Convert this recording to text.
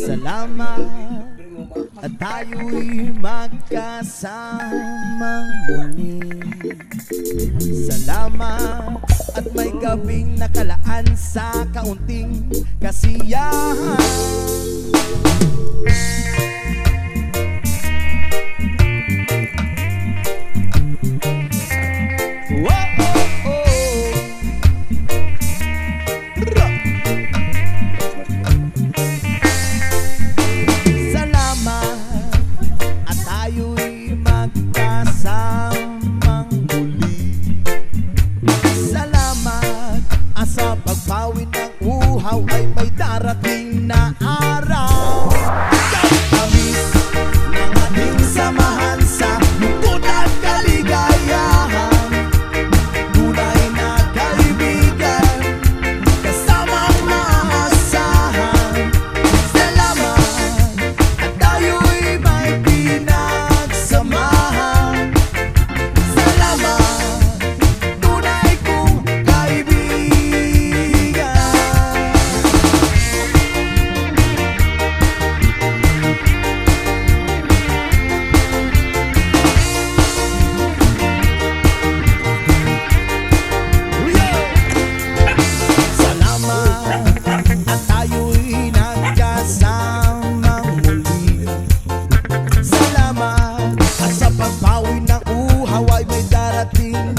Salamat at tayo'y magkasamang muli. Salamat at may gabing nakalaan sa kaunting kasiyahan. Pagpawin ng uhaw ay may darating na araw. Tamis ng ating samahan sa lungkot at kaligayahan. Tunay na kaibigan, kasamang maasahan. Salamat at tayo'y may pinagsamahan. Salamat, tunay kong kaibigan. Pagpawin ng uhaw ay may darating